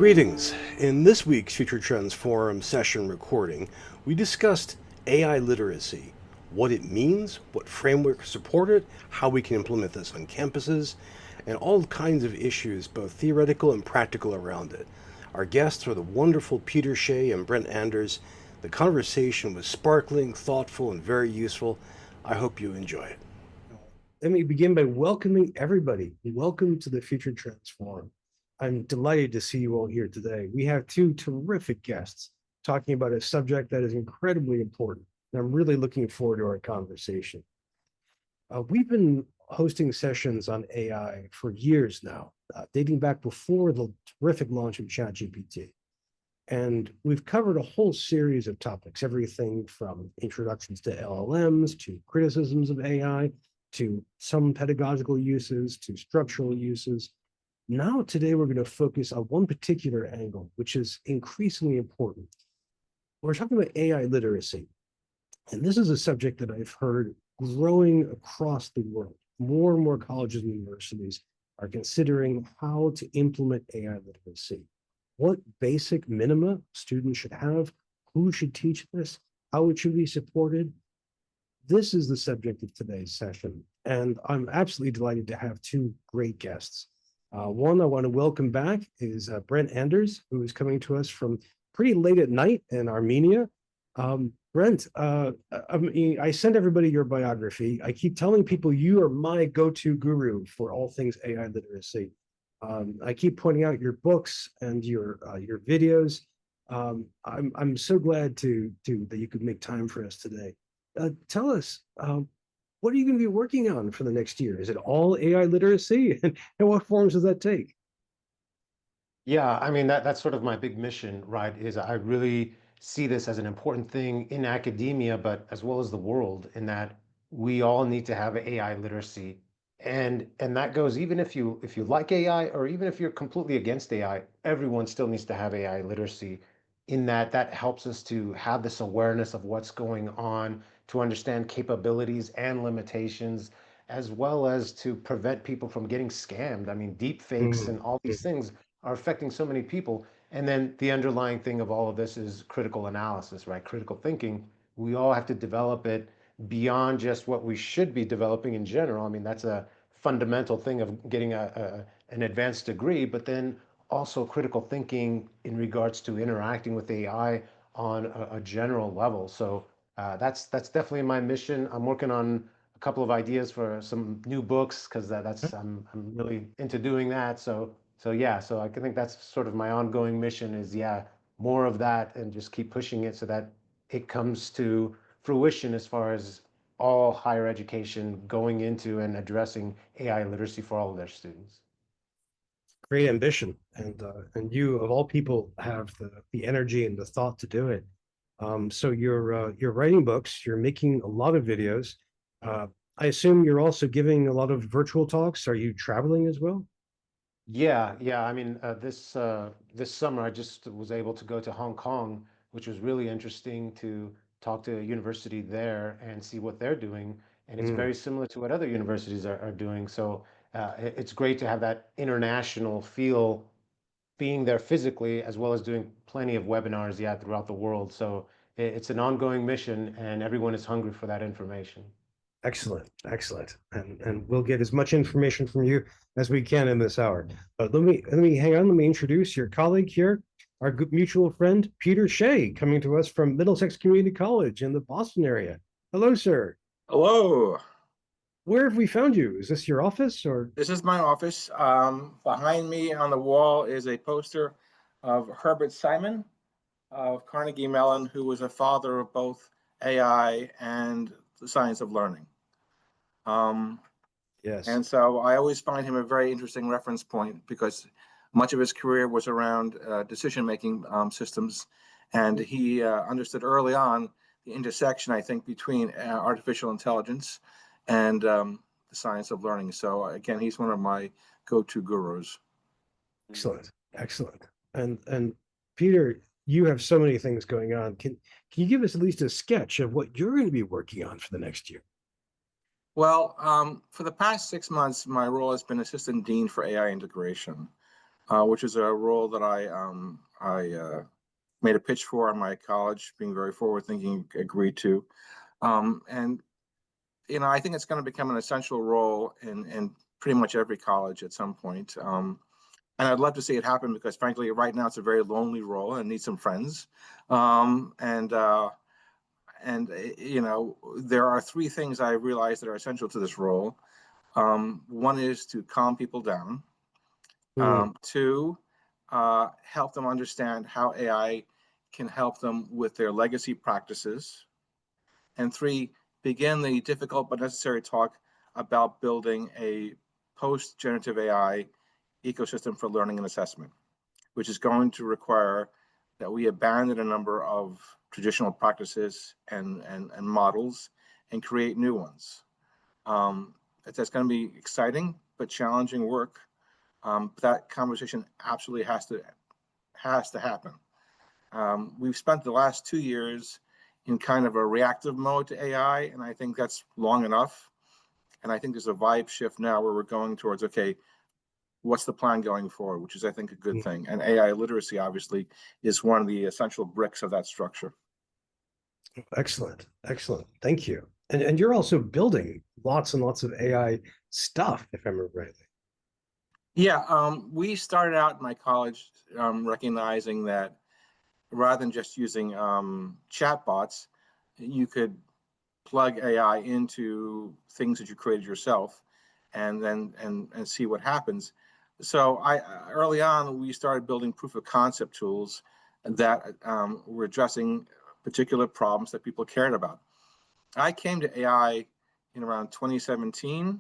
Greetings. In this week's Future Trends Forum session recording, we discussed AI literacy, what it means, what frameworks support it, how we can implement this on campuses, and all kinds of issues, both theoretical and practical, around it. Our guests were the wonderful Peter Shea and Brent Anders. The conversation was sparkling, thoughtful, and very useful. I hope you enjoy it. Let me begin by welcoming everybody. Welcome to the Future Trends Forum. I'm delighted to see you all here today. We have two terrific guests talking about a subject that is incredibly important, and I'm really looking forward to our conversation. We've been hosting sessions on AI for years now, dating back before the terrific launch of ChatGPT. And we've covered a whole series of topics, everything from introductions to LLMs, to criticisms of AI, to some pedagogical uses, to structural uses. Now, today, we're going to focus on one particular angle, which is increasingly important. We're talking about AI literacy. And this is a subject that I've heard growing across the world. More and more colleges and universities are considering how to implement AI literacy. What basic minima students should have, who should teach this, how it should be supported. This is the subject of today's session. And I'm absolutely delighted to have two great guests. One I want to welcome back is Brent Anders, who is coming to us from pretty late at night in Armenia. Brent, I sent everybody your biography. I keep telling people you are my go-to guru for all things AI literacy. I keep pointing out your books and your videos. I'm so glad that you could make time for us today. Tell us, what are you going to be working on for the next year? Is it all AI literacy? And what forms does that take? Yeah, I mean that's sort of my big mission, right? Is I really see this as an important thing in academia, but as well as the world, in that we all need to have AI literacy. And that goes even if you like AI or even if you're completely against AI, everyone still needs to have AI literacy in that helps us to have this awareness of what's going on, to understand capabilities and limitations, as well as to prevent people from getting scammed. I mean, deep fakes Mm, and all these things are affecting so many people. And then the underlying thing of all of this is critical analysis, right? Critical thinking. We all have to develop it beyond just what we should be developing in general. I mean, that's a fundamental thing of getting an advanced degree, but then also critical thinking in regards to interacting with AI on a general level. So that's definitely my mission. I'm working on a couple of ideas for some new books because I'm really into doing that. So yeah, so I think that's sort of my ongoing mission is, yeah, more of that and just keep pushing it so that it comes to fruition as far as all higher education going into and addressing AI literacy for all of their students. great ambition, and you of all people have the energy and the thought to do it. So you're writing books, you're making a lot of videos. Uh, I assume you're also giving a lot of virtual talks. Are you traveling as well? Yeah, yeah. I mean, this summer I just was able to go to Hong Kong, which was really interesting to talk to a university there and see what they're doing. And it's Mm. very similar to what other universities are doing. So it's great to have that international feel being there physically, as well as doing plenty of webinars, yeah, throughout the world. So it's an ongoing mission, and everyone is hungry for that information. Excellent, excellent. And we'll get as much information from you as we can in this hour. But let me hang on. Let me introduce your colleague here, our good mutual friend Peter Shea, coming to us from Middlesex Community College in the Boston area. Hello, sir. Hello, Where have we found you? Is this your office or? this is my office. Behind me on the wall is a poster of Herbert Simon of Carnegie Mellon, who was a father of both AI and the science of learning. Yes. And so I always find him a very interesting reference point because much of his career was around decision-making systems. And he understood early on the intersection, I think, between artificial intelligence and the science of learning. So again, he's one of my go-to gurus. Excellent, excellent. And Peter, you have so many things going on. Can you give us at least a sketch of what you're going to be working on for the next year? Well, for the past 6 months, my role has been assistant dean for AI integration. which is a role that I made a pitch for at my college, being very forward thinking, agreed to. And I think it's going to become an essential role in pretty much every college at some point. And I'd love to see it happen because, frankly, right now it's a very lonely role and needs some friends. Um, and uh, and there are three things I realize that are essential to this role. One is to calm people down. Mm. Two, help them understand how AI can help them with their legacy practices. And three, begin the difficult but necessary talk about building a post-generative AI ecosystem for learning and assessment, which is going to require that we abandon a number of traditional practices and models and create new ones. That's going to be exciting but challenging work. That conversation absolutely has to happen. We've spent the last 2 years in kind of a reactive mode to AI, and I think that's long enough. And I think there's a vibe shift now where we're going towards, okay, what's the plan going forward, which is, I think, a good Mm. thing. And AI literacy, obviously, is one of the essential bricks of that structure. Excellent. Excellent. Thank you. And you're also building lots and lots of AI stuff, if I remember rightly. Yeah, we started out in my college recognizing that rather than just using chatbots, you could plug AI into things that you created yourself, and then and see what happens. So I early on we started building proof of concept tools that were addressing particular problems that people cared about. I came to AI in around 2017,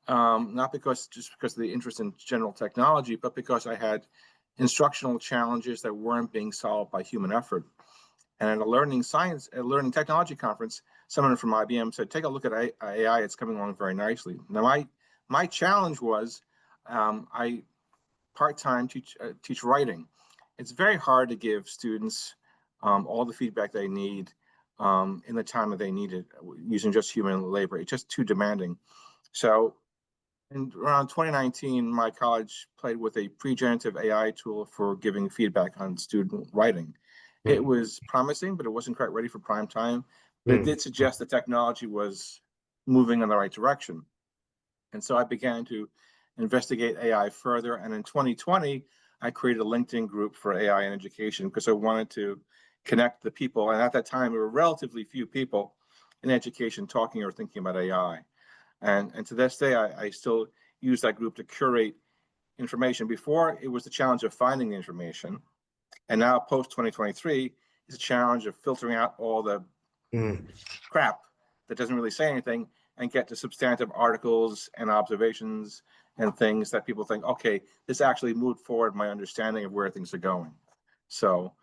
not just because of the interest in general technology, but because I had instructional challenges that weren't being solved by human effort. And at a learning technology conference, someone from IBM said, "Take a look at AI. It's coming along very nicely." Now, my challenge was, I part-time teach writing. It's very hard to give students all the feedback they need in the time that they need it using just human labor. It's just too demanding. So in around 2019, my college played with a pre-generative AI tool for giving feedback on student writing. It Mm. was promising, but it wasn't quite ready for prime time. But it Mm. did suggest the technology was moving in the right direction. And so I began to investigate AI further. And in 2020, I created a LinkedIn group for AI in education because I wanted to connect the people. And at that time, there were relatively few people in education talking or thinking about AI. And to this day, I still use that group to curate information. Before, it was the challenge of finding the information. And now, post 2023, is a challenge of filtering out all the Mm. crap that doesn't really say anything and get to substantive articles and observations and things that people think, okay, this actually moved forward my understanding of where things are going. So,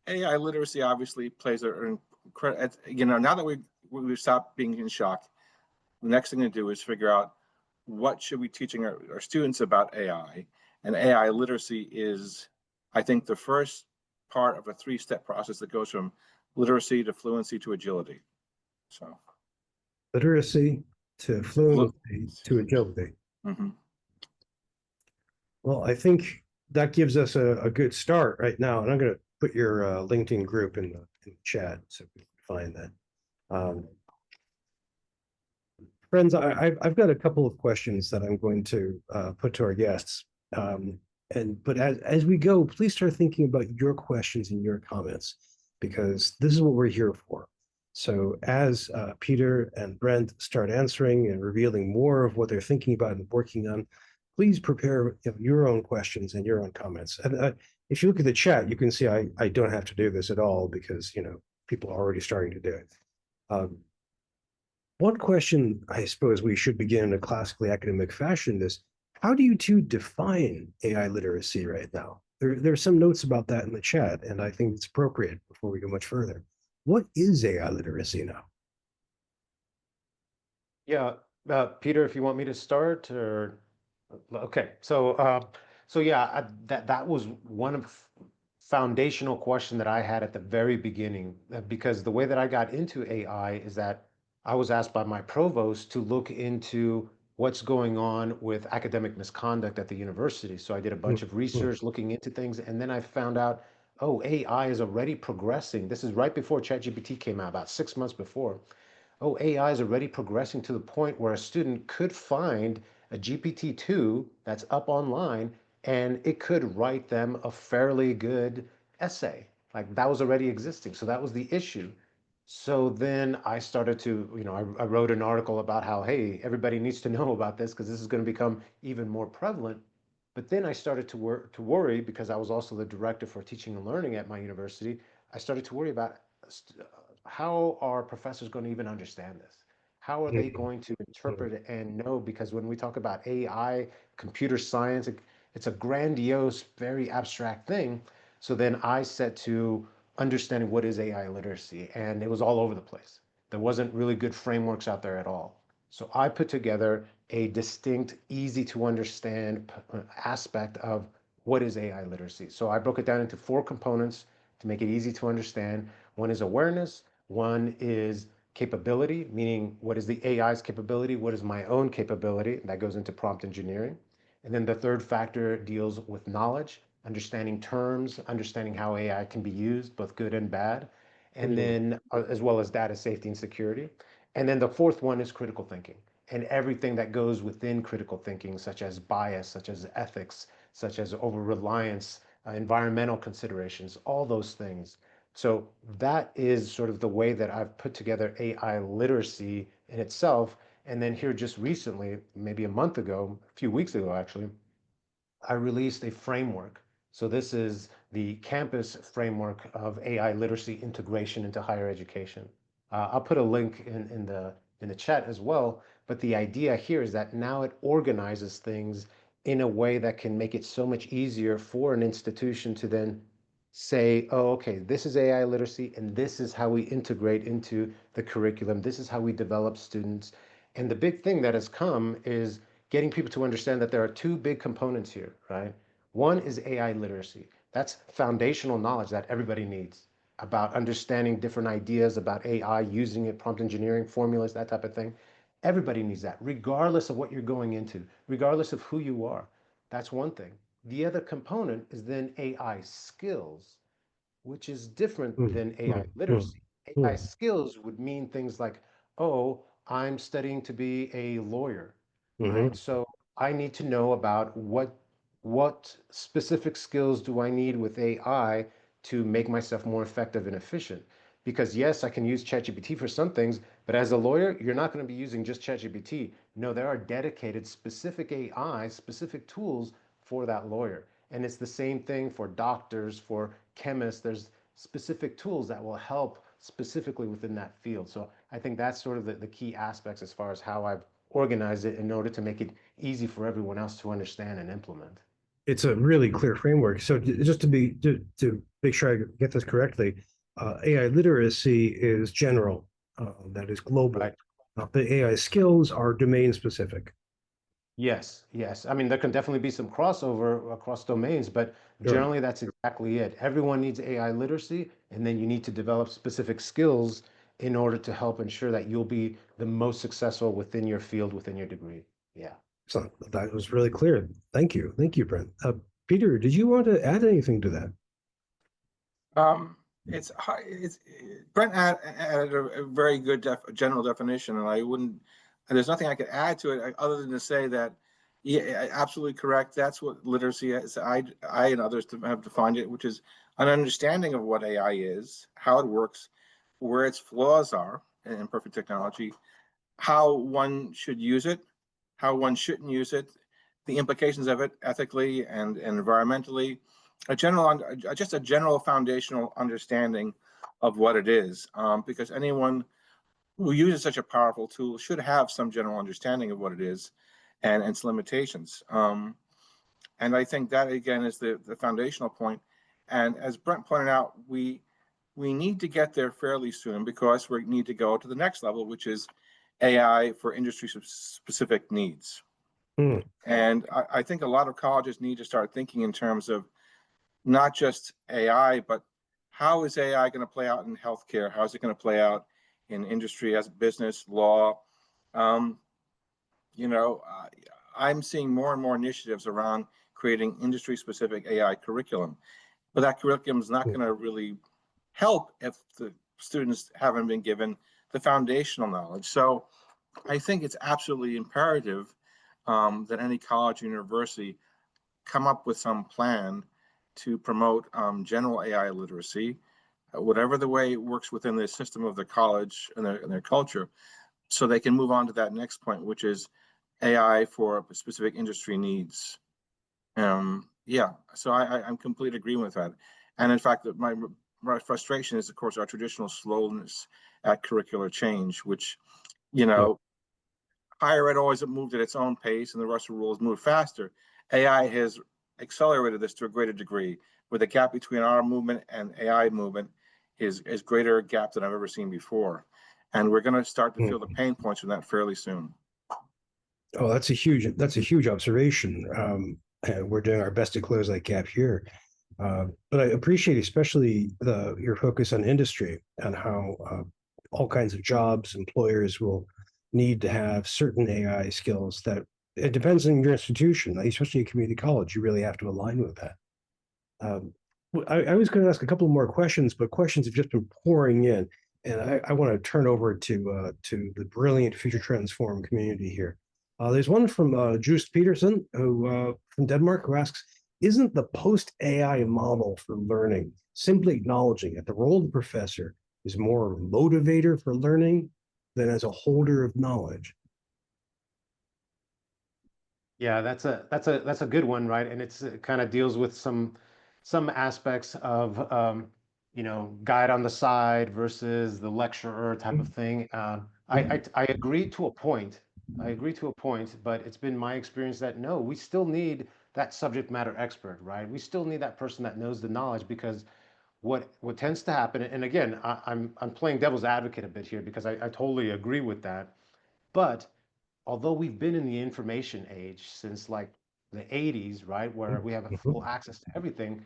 AI literacy obviously plays now that we've stopped being in shock, the next thing to do is figure out what should we be teaching our students about AI. And AI literacy is, I think, the first part of a three-step process that goes from literacy to fluency to agility. So, Literacy to fluency to agility. mm-hmm. Well, I think that gives us a good start right now. And I'm going to put your LinkedIn group in the chat so we can find that. Friends, I've got a couple of questions that I'm going to put to our guests. But as we go, please start thinking about your questions and your comments, because this is what we're here for. So as Peter and Brent start answering and revealing more of what they're thinking about and working on, please prepare your own questions and your own comments. And if you look at the chat, you can see I don't have to do this at all because people are already starting to do it. One question I suppose we should begin in a classically academic fashion is, how do you two define AI literacy right now? There are some notes about that in the chat, and I think it's appropriate before we go much further. What is AI literacy now? Yeah, Peter, if you want me to start, or okay, so yeah, that was one of foundational question that I had at the very beginning, because the way that I got into AI is that I was asked by my provost to look into what's going on with academic misconduct at the university. So I did a bunch of research looking into things, and then I found out, oh, AI is already progressing. This is right before ChatGPT came out, about 6 months before. Oh, AI is already progressing to the point where a student could find a GPT-2 that's up online and it could write them a fairly good essay. Like that was already existing. So that was the issue. So then I started to, I wrote an article about how, hey, everybody needs to know about this because this is going to become even more prevalent. But then I started to worry because I was also the director for teaching and learning at my university. I started to worry about how are professors going to even understand this? How are they going to interpret it and know? Because when we talk about AI, computer science, it's a grandiose, very abstract thing. So then I set to understanding what is AI literacy, and it was all over the place. There wasn't really good frameworks out there at all. So I put together a distinct, easy to understand aspect of what is AI literacy. So I broke it down into 4 components to make it easy to understand. One is awareness, one is capability, meaning what is the AI's capability? What is my own capability? That goes into prompt engineering. And then the third factor deals with knowledge, understanding terms, understanding how AI can be used, both good and bad, and then as well as data safety and security. And then the fourth one is critical thinking and everything that goes within critical thinking, such as bias, such as ethics, such as over reliance, environmental considerations, all those things. So that is sort of the way that I've put together AI literacy in itself. And then here just recently, maybe a month ago, a few weeks ago actually, I released a framework. So this is the campus framework of AI literacy integration into higher education. I'll put a link in the chat as well. But the idea here is that now it organizes things in a way that can make it so much easier for an institution to then say, oh, okay, this is AI literacy, and this is how we integrate into the curriculum. This is how we develop students. And the big thing that has come is getting people to understand that there are 2 big components here, right? One is AI literacy. That's foundational knowledge that everybody needs about understanding different ideas about AI, using it, prompt engineering, formulas, that type of thing. Everybody needs that, regardless of what you're going into, regardless of who you are. That's one thing. The other component is then AI skills, which is different than AI literacy. AI skills would mean things like, oh, I'm studying to be a lawyer, right? So I need to know about what specific skills do I need with AI to make myself more effective and efficient. Because yes, I can use ChatGPT for some things, but as a lawyer, you're not going to be using just ChatGPT. No, there are dedicated specific AI, specific tools for that lawyer. And it's the same thing for doctors, for chemists. There's specific tools that will help specifically within that field. So I think that's sort of the key aspects as far as how I've organized it in order to make it easy for everyone else to understand and implement. It's a really clear framework. So just to make sure I get this correctly, AI literacy is general, that is global. Right. The AI skills are domain specific. Yes, yes. I mean, there can definitely be some crossover across domains, but Sure. generally that's exactly it. Everyone needs AI literacy, and then you need to develop specific skills in order to help ensure that you'll be the most successful within your field, within your degree. Yeah. So that was really clear. Thank you. Thank you, Brent. Peter, did you want to add anything to that? It's Brent added a very good general definition, and I wouldn't. And there's nothing I could add to it other than to say that, yeah, absolutely correct. That's what literacy is. I and others have defined it, which is an understanding of what AI is, how it works, where its flaws are in perfect technology, how one should use it, how one shouldn't use it, the implications of it ethically and environmentally, just a general foundational understanding of what it is, because anyone who uses such a powerful tool should have some general understanding of what it is and its limitations. And I think that again is the foundational point. And as Brent pointed out, we need to get there fairly soon because we need to go to the next level, which is AI for industry specific needs. And I think a lot of colleges need to start thinking in terms of not just AI, but how is AI going to play out in healthcare? How is it going to play out in industry, as business, law? I'm seeing more and more initiatives around creating industry-specific AI curriculum, but that curriculum is not going to really help if the students haven't been given the foundational knowledge. So I think it's absolutely imperative that any college or university come up with some plan to promote general AI literacy, whatever the way it works within the system of the college and their culture, so they can move on to that next point, which is AI for specific industry needs. Yeah, so I'm completely agreeing with that. And in fact, my frustration is, of course, our traditional slowness at curricular change, which, higher ed always moved at its own pace and the rest of the rules move faster. AI has accelerated this to a greater degree, where the gap between our movement and AI movement is greater gap than I've ever seen before. And we're going to start to feel the pain points from that fairly soon. Oh, that's a huge observation. We're doing our best to close that gap here. But I appreciate especially your focus on industry and how all kinds of jobs, employers will need to have certain AI skills that it depends on your institution, especially a community college. You really have to align with that. I was going to ask a couple more questions, but questions have just been pouring in, and I want to turn over to the brilliant Future Trends Forum community here. There's one from Joost Peterson, who from Denmark, who asks, isn't the post-AI model for learning simply acknowledging that the role of the professor is more a motivator for learning than as a holder of knowledge? Yeah, that's a good one, right? And it kind of deals with some aspects of guide on the side versus the lecturer type of thing. I agree to a point. I agree to a point, but it's been my experience that no, we still need that subject matter expert, right? We still need that person that knows the knowledge, because what tends to happen, and again, I'm playing devil's advocate a bit here because I totally agree with that, but although we've been in the information age since like the 80s, right, where we have full access to everything,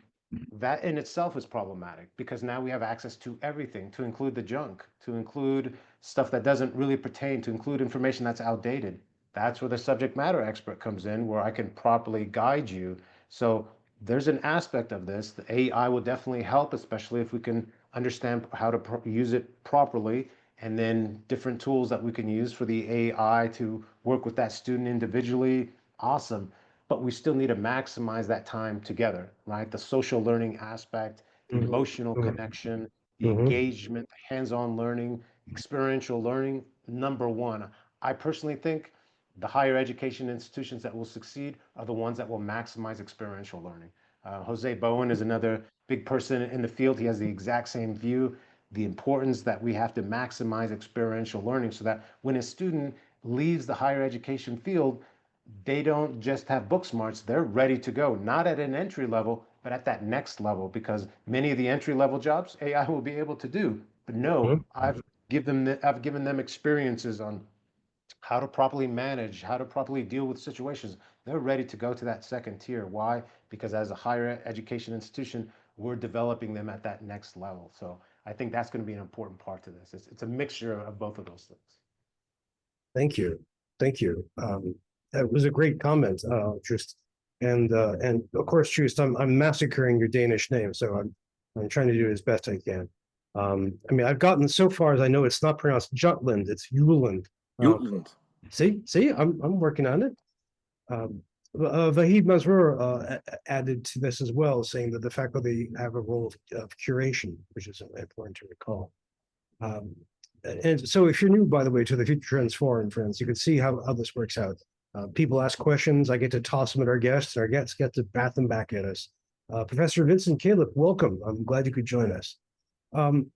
that in itself is problematic, because now we have access to everything, to include the junk, to include stuff that doesn't really pertain, to include information that's outdated. That's where the subject matter expert comes in, where I can properly guide you. So there's an aspect of this. The AI will definitely help, especially if we can understand how to use it properly, and then different tools that we can use for the AI to work with that student individually. Awesome. But we still need to maximize that time together, right? The social learning aspect, the emotional connection, the engagement, the hands-on learning, experiential learning, number one. I personally think the higher education institutions that will succeed are the ones that will maximize experiential learning. Jose Bowen is another big person in the field. He has the exact same view, the importance that we have to maximize experiential learning so that when a student leaves the higher education field, they don't just have book smarts, they're ready to go, not at an entry level, but at that next level, because many of the entry level jobs AI will be able to do. But no, I've given them experiences on how to properly manage, how to properly deal with situations. They're ready to go to that second tier. Why? Because as a higher education institution, we're developing them at that next level. So I think that's going to be an important part to this. It's a mixture of both of those things. Thank you. Thank you. That was a great comment, just and of course, Just, I'm massacring your Danish name, so I'm trying to do it as best I can. I mean, I've gotten so far as I know it's not pronounced Jutland, it's Jutland. Jutland. See, I'm working on it. Vahid Masroor added to this as well, saying that the faculty have a role of curation, which is important to recall. And so if you're new, by the way, to the Future Trends Forum, friends, you can see how this works out. People ask questions, I get to toss them at our guests, and our guests get to bat them back at us. Professor Vincent Calip, welcome. I'm glad you could join us.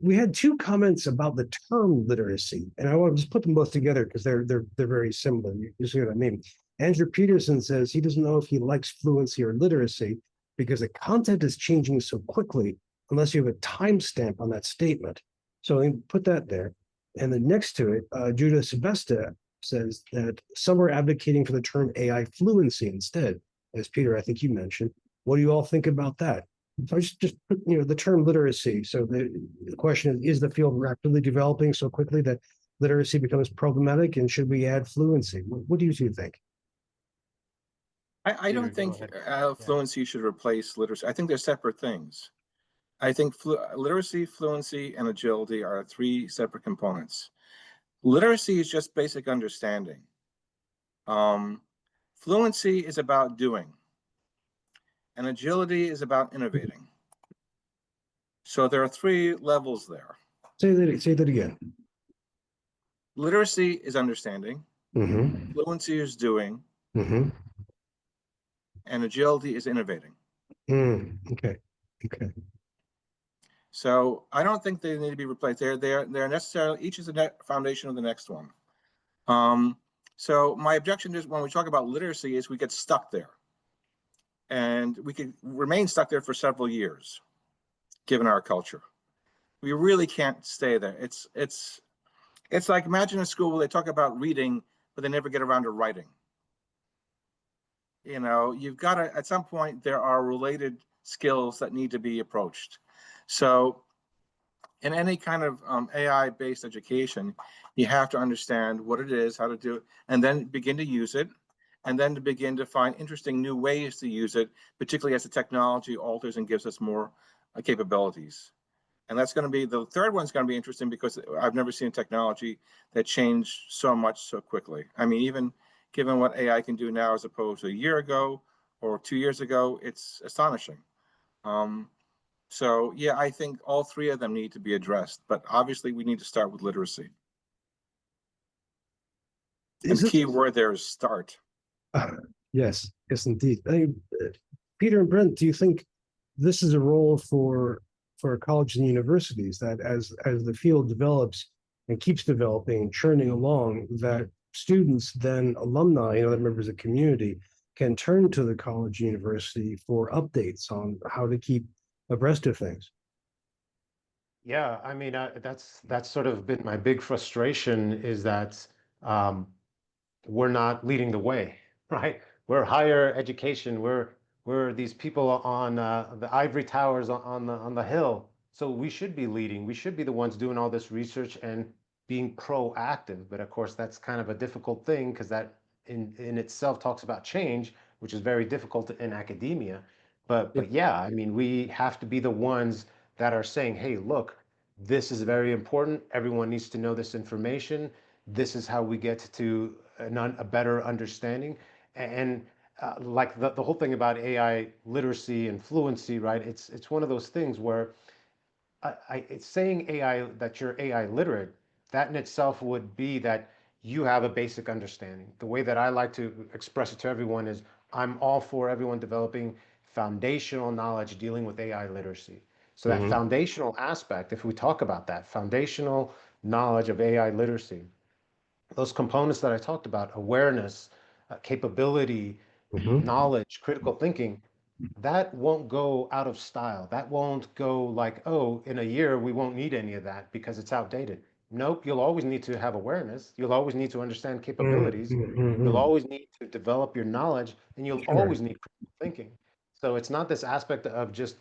We had two comments about the term literacy, and I want to just put them both together because they're very similar. You see what I mean? Andrew Peterson says he doesn't know if he likes fluency or literacy because the content is changing so quickly unless you have a timestamp on that statement. So I put that there. And then next to it, Judah Sebesta says that some are advocating for the term AI fluency instead, as Peter, I think you mentioned. What do you all think about that? So I just put, the term literacy. So the question is the field rapidly developing so quickly that literacy becomes problematic, and should we add fluency? What do you two think? I Peter, don't go think ahead. Yeah. fluency should replace literacy. I think they're separate things. I think literacy, fluency, and agility are three separate components. Literacy is just basic understanding. Fluency is about doing, and agility is about innovating. So there are three levels there. Say that again. Literacy is understanding, Mm-hmm. fluency is doing, Mm-hmm. and agility is innovating. Okay. Okay. So I don't think they need to be replaced. They're necessarily, each is the foundation of the next one. So my objection is when we talk about literacy is we get stuck there. And we could remain stuck there for several years, given our culture. We really can't stay there. It's like, imagine a school where they talk about reading, but they never get around to writing. You know, you've got to, at some point, there are related skills that need to be approached. So in any kind of AI-based education, you have to understand what it is, how to do it, and then begin to use it, and then to begin to find interesting new ways to use it, particularly as the technology alters and gives us more capabilities. And that's going to be, the third one's going to be interesting because I've never seen technology that changed so much so quickly. I mean, even given what AI can do now as opposed to a year ago or 2 years ago, it's astonishing. So yeah, I think all three of them need to be addressed, but obviously we need to start with literacy. And Is the it? key word there is start. Yes, yes, indeed. Peter and Brent, do you think this is a role for colleges and universities that as the field develops and keeps developing and churning along, that students, then alumni and other members of the community can turn to the college university for updates on how to keep abreast of things? Yeah, I mean, that's sort of been my big frustration is that um, we're not leading the way, right? We're higher education. We're these people on the ivory towers on the hill. So we should be leading. We should be the ones doing all this research and being proactive. But of course, that's kind of a difficult thing because that in itself talks about change, which is very difficult in academia. But yeah, I mean, we have to be the ones that are saying, hey, look, this is very important. Everyone needs to know this information. This is how we get to a better understanding. And like the whole thing about AI literacy and fluency, right? It's one of those things where it's saying AI that you're AI literate. That in itself would be that you have a basic understanding. The way that I like to express it to everyone is I'm all for everyone developing foundational knowledge dealing with AI literacy. So that Mhm. foundational aspect, if we talk about that foundational knowledge of AI literacy, those components that I talked about, awareness, capability, Mhm. knowledge, critical thinking, that won't go out of style. That won't go like, oh, in a year, we won't need any of that because it's outdated. Nope, you'll always need to have awareness. You'll always need to understand capabilities. You'll Mhm. always need to develop your knowledge and you'll Sure. always need critical thinking. So it's not this aspect of just,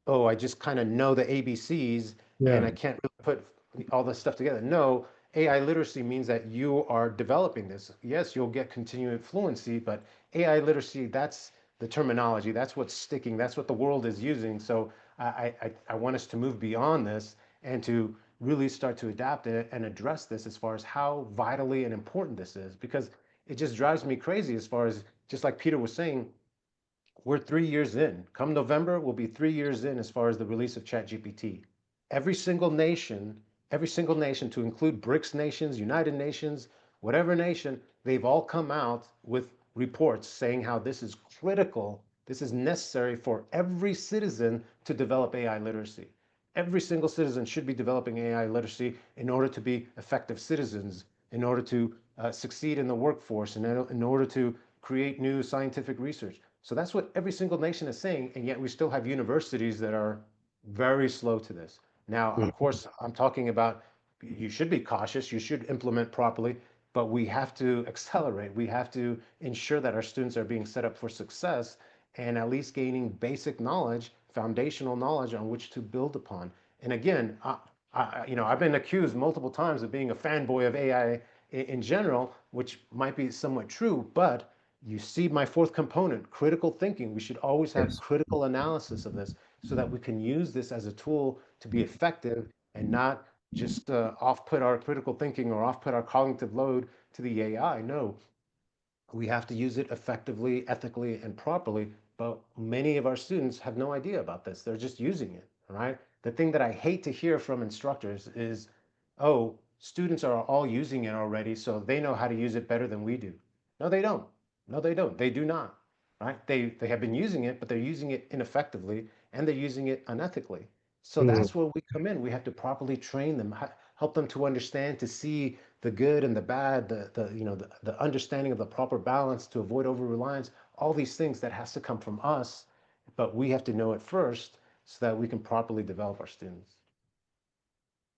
oh, I just kind of know the ABCs and Yeah. I can't really put all this stuff together. No, AI literacy means that you are developing this. Yes, you'll get continuing fluency, but AI literacy, that's the terminology. That's what's sticking. That's what the world is using. So I want us to move beyond this and to really start to adapt it and address this as far as how vitally and important this is, because it just drives me crazy as far as, just like Peter was saying, we're 3 years in. Come November, we'll be 3 years in as far as the release of ChatGPT. Every single nation, every single nation, to include BRICS nations, United Nations, whatever nation, they've all come out with reports saying how this is critical, this is necessary for every citizen to develop AI literacy. Every single citizen should be developing AI literacy in order to be effective citizens, in order to succeed in the workforce, and in order to create new scientific research. So that's what every single nation is saying, and yet we still have universities that are very slow to this. Now, of course, I'm talking about you should be cautious, you should implement properly, but we have to accelerate. We have to ensure that our students are being set up for success and at least gaining basic knowledge, foundational knowledge on which to build upon. And again, I've been accused multiple times of being a fanboy of AI in general, which might be somewhat true, but you see my fourth component, critical thinking. We should always have Yes. critical analysis of this so that we can use this as a tool to be effective and not just off-put our critical thinking or off-put our cognitive load to the AI. No, we have to use it effectively, ethically, and properly. But many of our students have no idea about this. They're just using it, right? The thing that I hate to hear from instructors is, oh, students are all using it already, so they know how to use it better than we do. No, they don't. No, they don't. They do not, right? They have been using it, but they're using it ineffectively and they're using it unethically. So Mm. that's where we come in. We have to properly train them, help them to understand, to see the good and the bad, the understanding of the proper balance to avoid over reliance, all these things that has to come from us, but we have to know it first so that we can properly develop our students.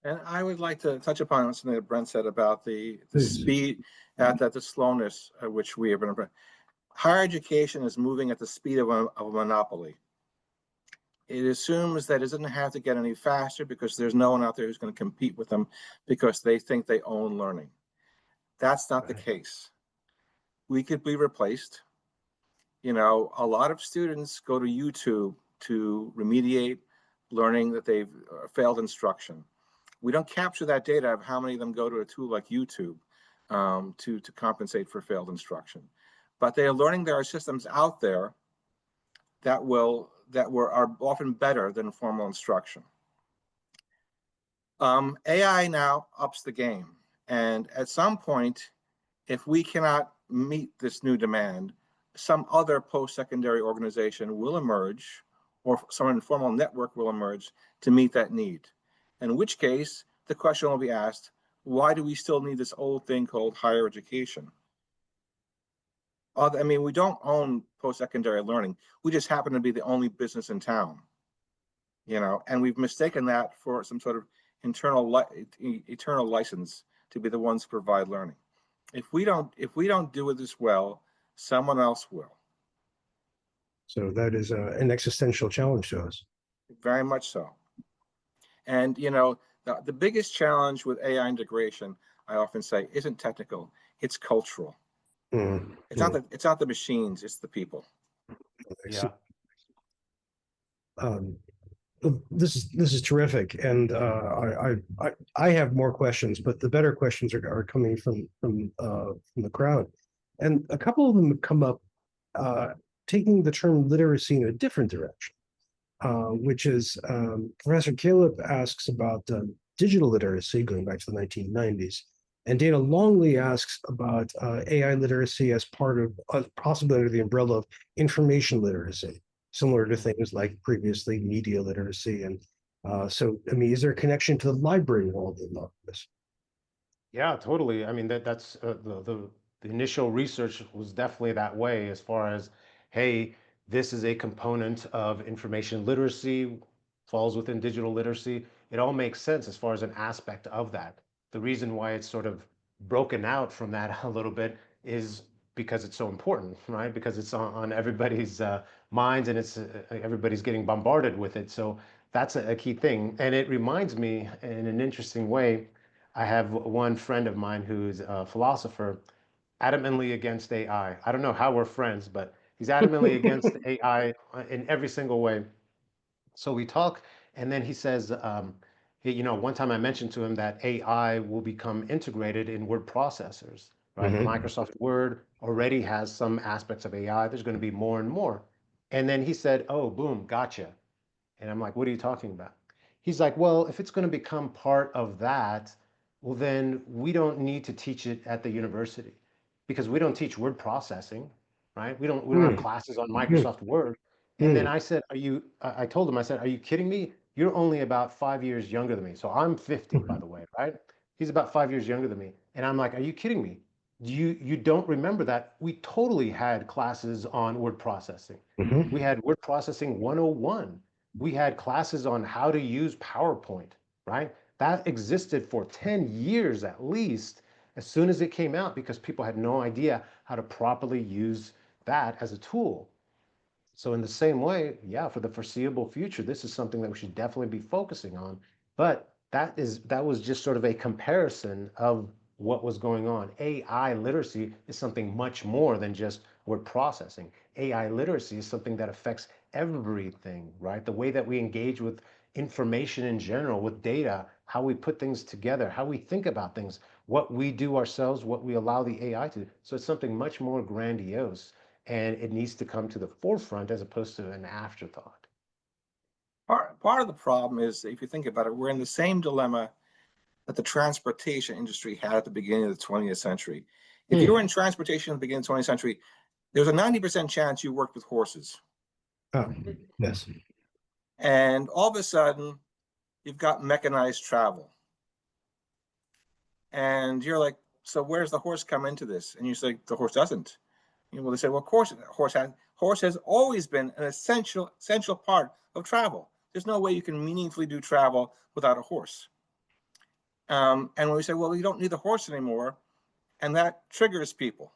And I would like to touch upon something that Brent said about the Please. speed at the slowness at which we have been. Higher education is moving at the speed of a monopoly. It assumes that it doesn't have to get any faster because there's no one out there who's going to compete with them because they think they own learning. That's not the Right. case. We could be replaced. You know, a lot of students go to YouTube to remediate learning that they've failed instruction. We don't capture that data of how many of them go to a tool like YouTube to compensate for failed instruction. But they are learning there are systems out there that are often better than formal instruction. AI now ups the game, and at some point, if we cannot meet this new demand, some other post-secondary organization will emerge, or some informal network will emerge to meet that need. In which case, the question will be asked, why do we still need this old thing called higher education? I mean, we don't own post-secondary learning. We just happen to be the only business in town, you know, and we've mistaken that for some sort of eternal license to be the ones who provide learning. If we don't do it as well, someone else will. So that is an existential challenge to us. Very much so. And you know, the biggest challenge with AI integration, I often say, isn't technical; it's cultural. Mm. It's not the machines; it's the people. Yeah. Um, this is terrific, and I have more questions, but the better questions are coming from the crowd, and a couple of them have come up taking the term literacy in a different direction, which is Professor Caleb asks about digital literacy going back to the 1990s, and Dana Longley asks about AI literacy as part of possibly under the umbrella of information literacy, similar to things like previously media literacy. And so, I mean, is there a connection to the library world in all of this? Yeah, totally. I mean, that's the initial research was definitely that way as far as, hey, this is a component of information literacy, falls within digital literacy. It all makes sense as far as an aspect of that. The reason why it's sort of broken out from that a little bit is because it's so important, right? Because it's on everybody's minds and it's everybody's getting bombarded with it. So that's a key thing. And it reminds me in an interesting way. I have one friend of mine who's a philosopher, adamantly against AI. I don't know how we're friends, but he's adamantly against AI in every single way. So we talk, and then he says, one time I mentioned to him that AI will become integrated in word processors, right? Mm-hmm. Microsoft Word already has some aspects of AI. There's going to be more and more. And then he said, oh, boom, gotcha. And I'm like, what are you talking about? He's like, well, if it's going to become part of that, well, then we don't need to teach it at the university because we don't teach word processing, right? We don't have Mm. classes on Mm. Microsoft Word. And then Mm. I said, I told him, I said, are you kidding me? You're only about 5 years younger than me. So I'm 50, by the way, right? He's about 5 years younger than me. And I'm like, are you kidding me? You don't remember that? We totally had classes on word processing. Mm-hmm. We had word processing 101. We had classes on how to use PowerPoint, right? That existed for 10 years at least as soon as it came out because people had no idea how to properly use that as a tool. So in the same way, yeah, for the foreseeable future, this is something that we should definitely be focusing on. But that was just sort of a comparison of what was going on. AI literacy is something much more than just word processing. AI literacy is something that affects everything, right? The way that we engage with information in general, with data, how we put things together, how we think about things, what we do ourselves, what we allow the AI to. So it's something much more grandiose, and it needs to come to the forefront as opposed to an afterthought. Part of the problem is, if you think about it, we're in the same dilemma that the transportation industry had at the beginning of the 20th century. If you were in transportation at the beginning of the 20th century, there's a 90% chance you worked with horses. Oh, yes. And all of a sudden, you've got mechanized travel. And you're like, so where's the horse come into this? And you say, the horse doesn't. Well, they say, well, of course, horse has always been an essential part of travel. There's no way you can meaningfully do travel without a horse. And when we say, well, you don't need the horse anymore, and that triggers people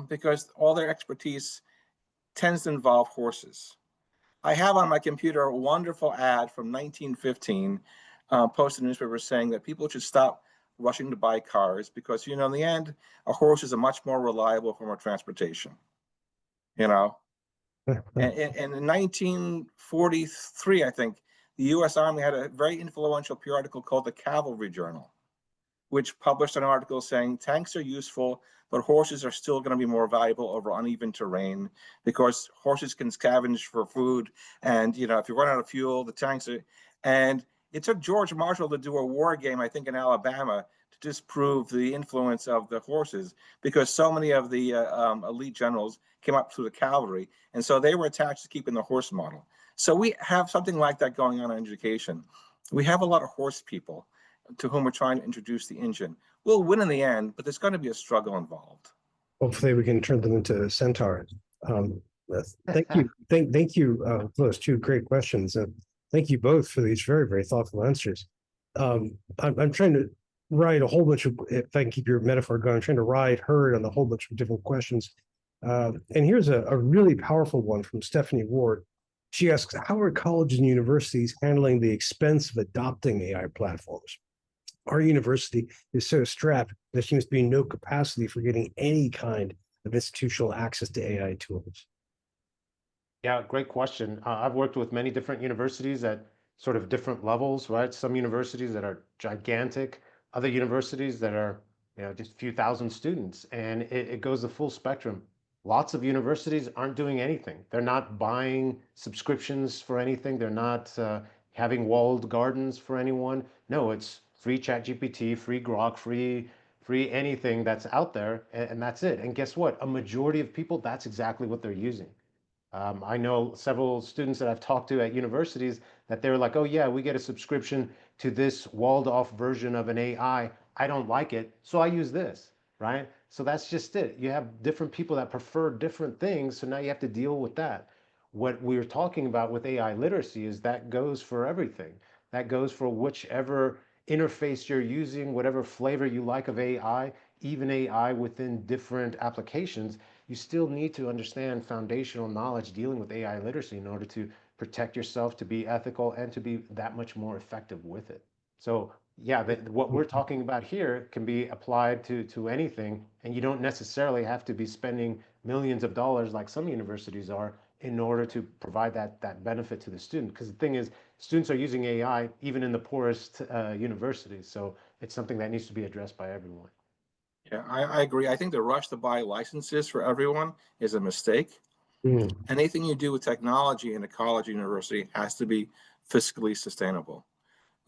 because all their expertise tends to involve horses. I have on my computer a wonderful ad from 1915, posted in the newspaper saying that people should stop rushing to buy cars because, in the end, a horse is a much more reliable form of transportation. And in 1943, I think, the U.S. Army had a very influential periodical called the Cavalry Journal, which published an article saying tanks are useful, but horses are still going to be more valuable over uneven terrain because horses can scavenge for food. And, if you run out of fuel, the tanks are. And it took George Marshall to do a war game, I think, in Alabama to disprove the influence of the horses because so many of the elite generals came up through the cavalry. And so they were attached to keeping the horse model. So we have something like that going on in education. We have a lot of horse people to whom we're trying to introduce the engine. We'll win in the end, but there's going to be a struggle involved. Hopefully we can turn them into centaurs. Thank you. Thank you for those two great questions. Thank you both for these very, very thoughtful answers. I'm trying to ride a whole bunch of, if I can keep your metaphor going, I'm trying to ride herd on a whole bunch of different questions. And here's a really powerful one from Stephanie Ward. She asks, how are colleges and universities handling the expense of adopting AI platforms? Our university is so strapped, there seems to be no capacity for getting any kind of institutional access to AI tools. Yeah, great question. I've worked with many different universities at sort of different levels, right? Some universities that are gigantic, other universities that are, just a few thousand students, and it goes the full spectrum. Lots of universities aren't doing anything. They're not buying subscriptions for anything. They're not having walled gardens for anyone. No, it's free ChatGPT, free Grok, free anything that's out there, and that's it. And guess what? A majority of people, that's exactly what they're using. I know several students that I've talked to at universities that they're like, oh yeah, we get a subscription to this walled off version of an AI. I don't like it, so I use this, right? So that's just it. You have different people that prefer different things, so now you have to deal with that. What we're talking about with AI literacy is that goes for everything. That goes for whichever interface you're using, whatever flavor you like of AI, even AI within different applications. You still need to understand foundational knowledge dealing with AI literacy in order to protect yourself, to be ethical, and to be that much more effective with it. So yeah, what we're talking about here can be applied to anything, and you don't necessarily have to be spending millions of dollars like some universities are in order to provide that benefit to the student. Because the thing is, students are using AI even in the poorest universities, so it's something that needs to be addressed by everyone. Yeah, I agree. I think the rush to buy licenses for everyone is a mistake. Anything you do with technology in a college or university has to be fiscally sustainable.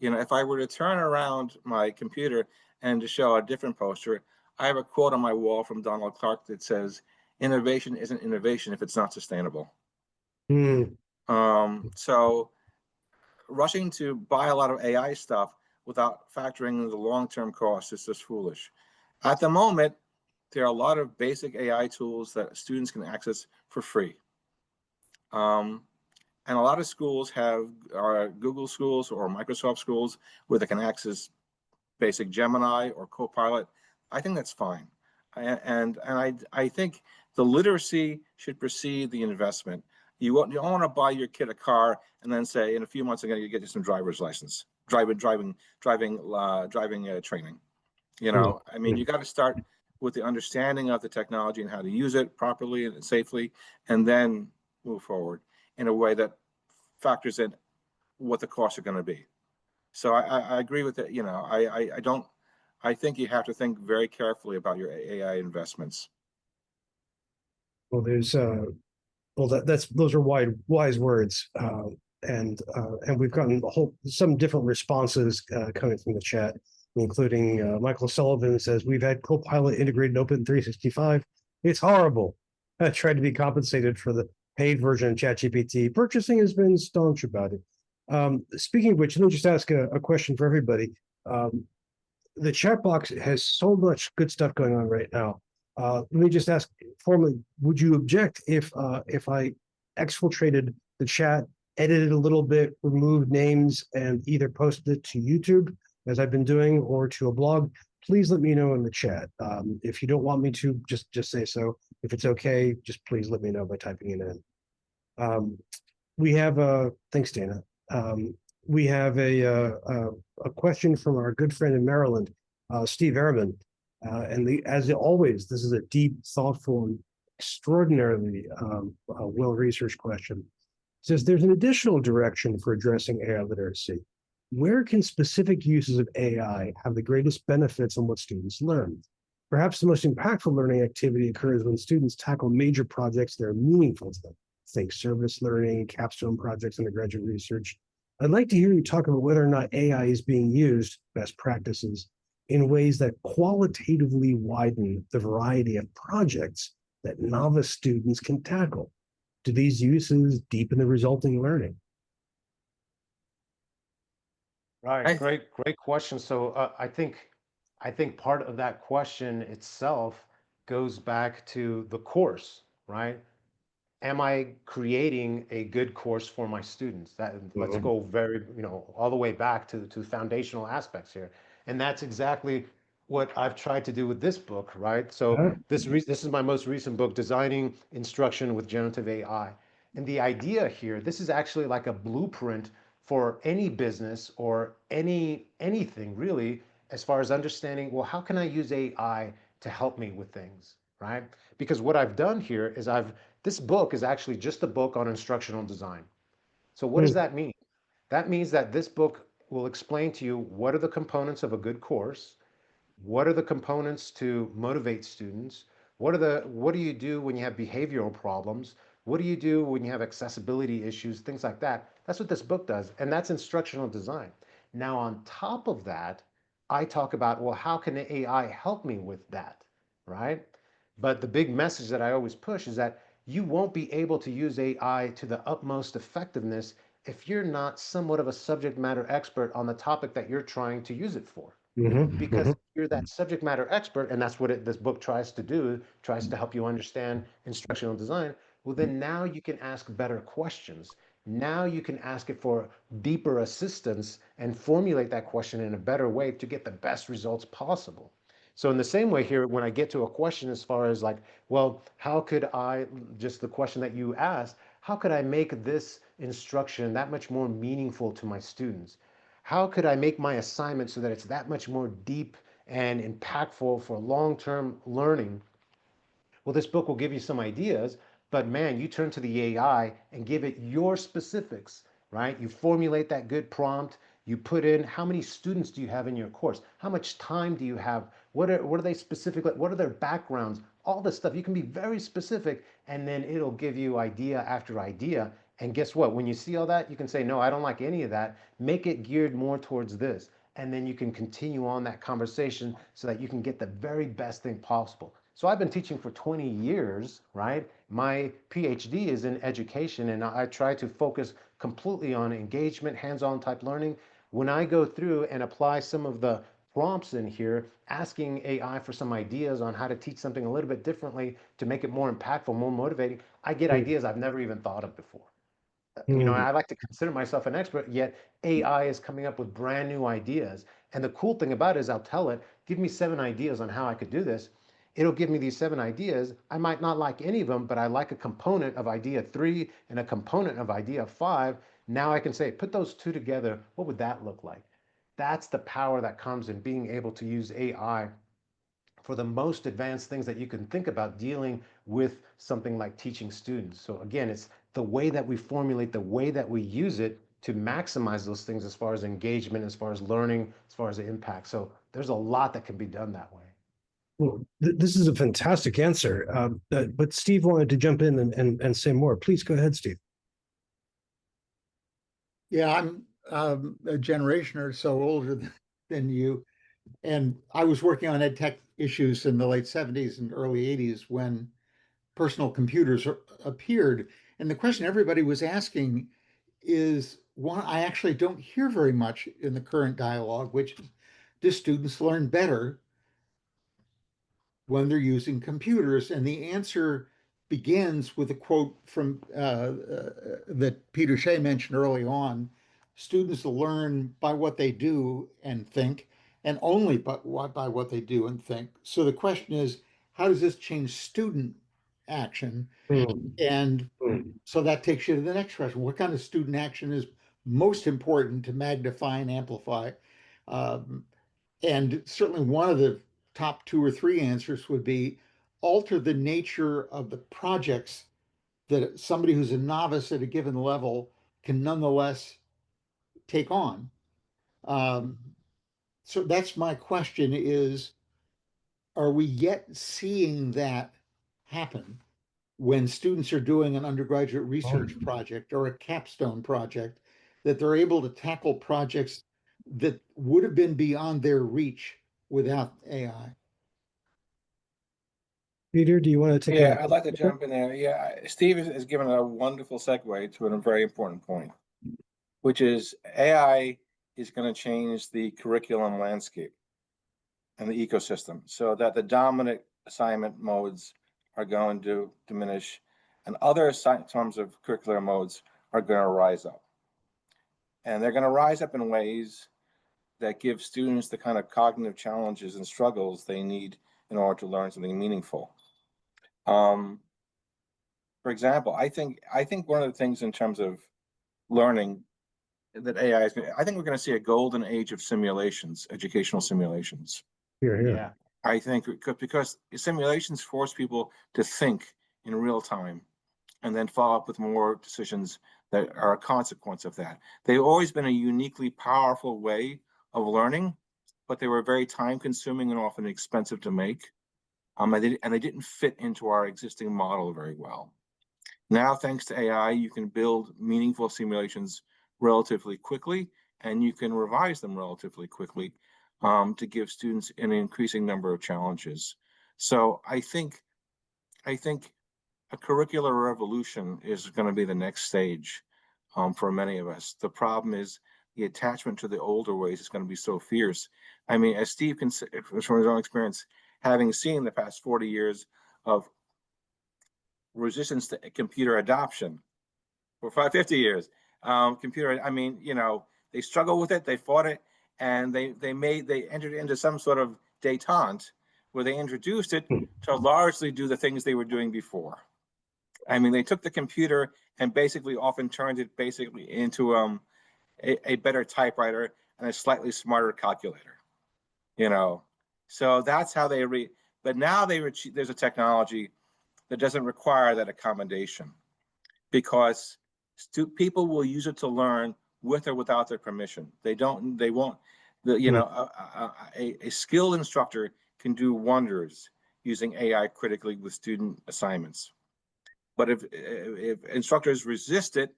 If I were to turn around my computer and to show a different poster, I have a quote on my wall from Donald Clark that says, innovation isn't innovation if it's not sustainable. So rushing to buy a lot of AI stuff without factoring in the long-term costs is just foolish. At the moment, there are a lot of basic AI tools that students can access for free. And a lot of schools have Google schools or Microsoft schools where they can access basic Gemini or Copilot. I think that's fine. And I think the literacy should precede the investment. You don't want to buy your kid a car and then say in a few months I'm going to get you some driver's license, driving training. I mean, you got to start with the understanding of the technology and how to use it properly and safely, and then move forward in a way that factors in what the costs are going to be. So I agree with it. I think you have to think very carefully about your AI investments. Well, those are wise words, and we've gotten some different responses coming from the chat, including Michael Sullivan says we've had Copilot integrated in Open 365. It's horrible. I tried to be compensated for the paid version of ChatGPT. Purchasing has been staunch about it. Speaking of which, let me just ask a question for everybody. The chat box has so much good stuff going on right now. Let me just ask formally, would you object if I exfiltrated the chat, edited a little bit, removed names, and either posted it to YouTube, as I've been doing, or to a blog? Please let me know in the chat. If you don't want me to, just say so. If it's okay, just please let me know by typing it in. We have thanks, Dana. We have a question from our good friend in Maryland, Steve Ehrman. As always, this is a deep, thoughtful, and extraordinarily well-researched question. It says there's an additional direction for addressing AI literacy. Where can specific uses of AI have the greatest benefits on what students learn? Perhaps the most impactful learning activity occurs when students tackle major projects that are meaningful to them. Think service learning, capstone projects, undergraduate research. I'd like to hear you talk about whether or not AI is being used, best practices, in ways that qualitatively widen the variety of projects that novice students can tackle. Do these uses deepen the resulting learning? Right, great question. So I think part of that question itself goes back to the course, right? Am I creating a good course for my students? Let's go very, all the way back to foundational aspects here. And that's exactly what I've tried to do with this book, right? So this is my most recent book, Designing Instruction with Generative AI. And the idea here, this is actually like a blueprint for any business or anything really, as far as understanding, well, how can I use AI to help me with things, right? Because what I've done here is this book is actually just a book on instructional design. So what does that mean? That means that this book will explain to you what are the components of a good course, what are the components to motivate students, what do you do when you have behavioral problems, what do you do when you have accessibility issues, things like that. That's what this book does, and that's instructional design. Now on top of that, I talk about, well, how can the AI help me with that, right? But the big message that I always push is that you won't be able to use AI to the utmost effectiveness if you're not somewhat of a subject matter expert on the topic that you're trying to use it for. Because if you're that subject matter expert, and that's what this book tries to do, tries to help you understand instructional design, well, then now you can ask better questions. Now you can ask it for deeper assistance and formulate that question in a better way to get the best results possible. So in the same way here, when I get to a question as far as like, well, how could I, just the question that you asked, how could I make this instruction that much more meaningful to my students? How could I make my assignment so that it's that much more deep and impactful for long-term learning? Well, this book will give you some ideas, but man, you turn to the AI and give it your specifics, right? You formulate that good prompt. You put in how many students do you have in your course? How much time do you have? What are they specifically? What are their backgrounds? All this stuff. You can be very specific, and then it'll give you idea after idea. And guess what? When you see all that, you can say, no, I don't like any of that. Make it geared more towards this. And then you can continue on that conversation so that you can get the very best thing possible. So I've been teaching for 20 years, right? My PhD is in education, and I try to focus completely on engagement, hands-on type learning. When I go through and apply some of the prompts in here, asking AI for some ideas on how to teach something a little bit differently to make it more impactful, more motivating, I get ideas I've never even thought of before. I like to consider myself an expert, yet AI is coming up with brand new ideas. And the cool thing about it is I'll tell it, give me 7 ideas on how I could do this. it'll give me these 7 ideas. I might not like any of them, but I like a component of idea 3 and a component of idea 5. Now I can say, put those two together. What would that look like? That's the power that comes in being able to use AI for the most advanced things that you can think about dealing with something like teaching students. So again, it's the way that we formulate, the way that we use it to maximize those things as far as engagement, as far as learning, as far as the impact. So there's a lot that can be done that way. Well, this is a fantastic answer. But Steve wanted to jump in and say more. Please go ahead, Steve. Yeah, I'm a generation or so older than you. And I was working on ed tech issues in the late 70s and early 80s when personal computers appeared. And the question everybody was asking is one I actually don't hear very much in the current dialogue, which is, do students learn better when they're using computers? And the answer begins with a quote from that Peter Shea mentioned early on. Students learn by what they do and think, and only by what they do and think. So the question is, how does this change student action? And so that takes you to the next question. What kind of student action is most important to magnify and amplify? And certainly one of the top 2 or 3 answers would be alter the nature of the projects that somebody who's a novice at a given level can nonetheless take on. So that's my question is, are we yet seeing that happen when students are doing an undergraduate research project or a capstone project, that they're able to tackle projects that would have been beyond their reach without AI? Peter, do you want to take Yeah, I'd like to jump in there. Yeah, Steve has given a wonderful segue to a very important point, which is AI is going to change the curriculum landscape and the ecosystem so that the dominant assignment modes are going to diminish and other forms of curricular modes are going to rise up. And they're going to rise up in ways that give students the kind of cognitive challenges and struggles they need in order to learn something meaningful. For example, I think one of the things in terms of learning that AI is, I think we're going to see a golden age of simulations, educational simulations. Yeah. I think because simulations force people to think in real time and then follow up with more decisions that are a consequence of that. They've always been a uniquely powerful way of learning, but they were very time consuming and often expensive to make. And they didn't fit into our existing model very well. Now, thanks to AI, you can build meaningful simulations relatively quickly, and you can revise them relatively quickly to give students an increasing number of challenges. So I think a curricular revolution is going to be the next stage for many of us. The problem is the attachment to the older ways is going to be so fierce. I mean, as Steve can say from his own experience, having seen the past 40 years of resistance to computer adoption for 50 years, I mean, you know, they struggled with it, they fought it, and they entered into some sort of détente where they introduced it to largely do the things they were doing before. I mean, they took the computer and basically often turned it basically into a better typewriter and a slightly smarter calculator, you know. So that's how they but now there's a technology that doesn't require that accommodation because people will use it to learn with or without their permission. They won't, you know, a skilled instructor can do wonders using AI critically with student assignments. But if instructors resist it,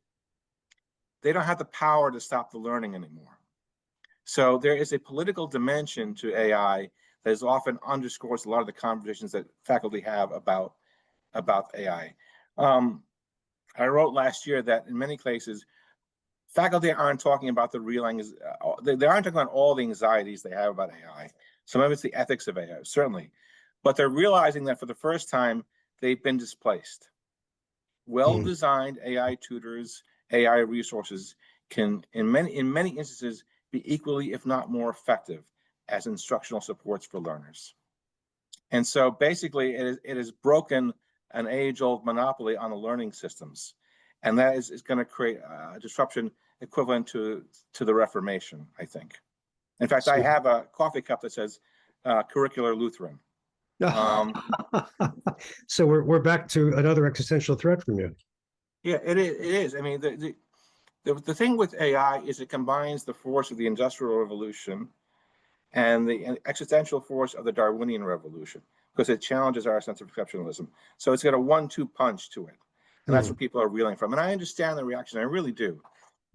they don't have the power to stop the learning anymore. So there is a political dimension to AI that is often underscores a lot of the conversations that faculty have about AI. I wrote last year that in many cases, faculty aren't talking about the real, they aren't talking about all the anxieties they have about AI. Some of it's the ethics of AI, certainly, but they're realizing that for the first time, they've been displaced. Well-designed AI tutors, AI resources can, in many instances, be equally, if not more effective as instructional supports for learners. And so basically it has broken an age-old monopoly on the learning systems. And that is going to create a disruption equivalent to the Reformation, I think. In fact, I have a coffee cup that says curricular Lutheran. So we're back to another existential threat from you. Yeah, it is. I mean, the thing with AI is it combines the force of the Industrial Revolution and the existential force of the Darwinian Revolution, because it challenges our sense of exceptionalism. So it's got a 1-2 punch to it. And that's what people are reeling from. And I understand the reaction, I really do.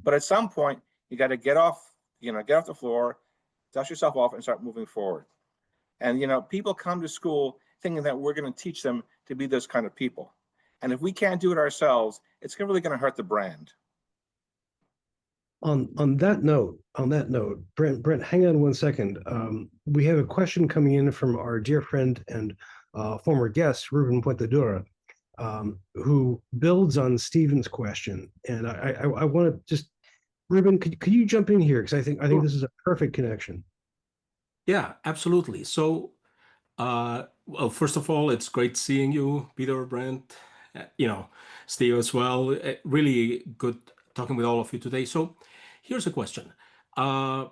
But at some point, you got to get off the floor, dust yourself off, and start moving forward. And people come to school thinking that we're going to teach them to be those kind of people. And if we can't do it ourselves, it's really going to hurt the brand. On that note, Brent, hang on one second. We have a question coming in from our dear friend and former guest, Ruben Puentedura, who builds on Stephen's question. And I want to just, Ruben, could you jump in here? Because I think this is a perfect connection. Yeah, absolutely. So, well, first of all, it's great seeing you, Peter, Brent, Steve as well. Really good talking with all of you today. So here's a question, because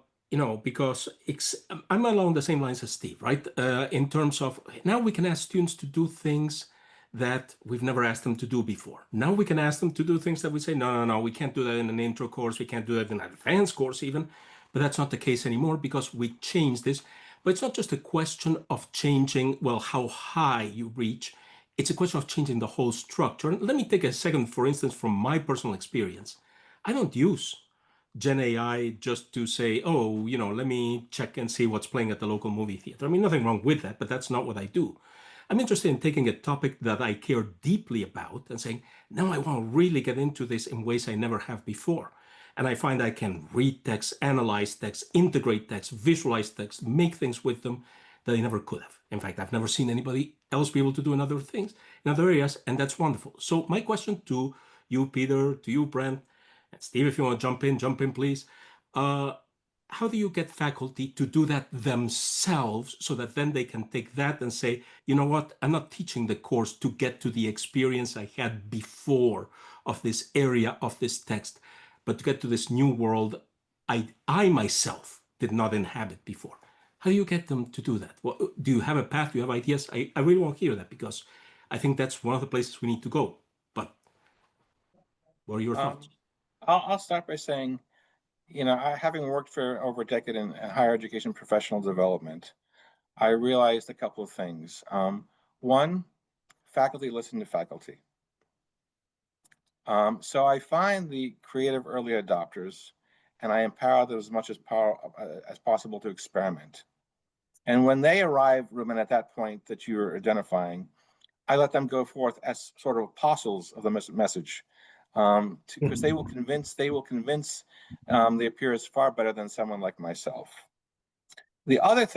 I'm along the same lines as Steve, right? In terms of now we can ask students to do things that we've never asked them to do before. Now we can ask them to do things that we say, no, we can't do that in an intro course. We can't do that in an advanced course even, but that's not the case anymore because we changed this. But it's not just a question of changing, well, how high you reach. It's a question of changing the whole structure. And let me take a second, for instance, from my personal experience. I don't use Gen AI just to say, oh, let me check and see what's playing at the local movie theater. I mean, nothing wrong with that, but that's not what I do. I'm interested in taking a topic that I care deeply about and saying, now I want to really get into this in ways I never have before. And I find I can read text, analyze text, integrate text, visualize text, make things with them that I never could have. In fact, I've never seen anybody else be able to do in other things, in other areas, and that's wonderful. So my question to you, Peter, to you, Brent, and Steve, if you want to jump in, please. How do you get faculty to do that themselves so that then they can take that and say, you know what, I'm not teaching the course to get to the experience I had before of this area of this text, but to get to this new world I myself did not inhabit before. How do you get them to do that? Well, do you have a path? Do you have ideas? I really want to hear that because I think that's one of the places we need to go. But what are your thoughts? I'll start by saying, having worked for over a decade in higher education professional development, I realized a couple of things. One, faculty listen to faculty. So I find the creative early adopters, and I empower them as much as possible to experiment. And when they arrive, Ruben, at that point that you're identifying, I let them go forth as sort of apostles of the message, because they will convince their peers far better than someone like myself. The other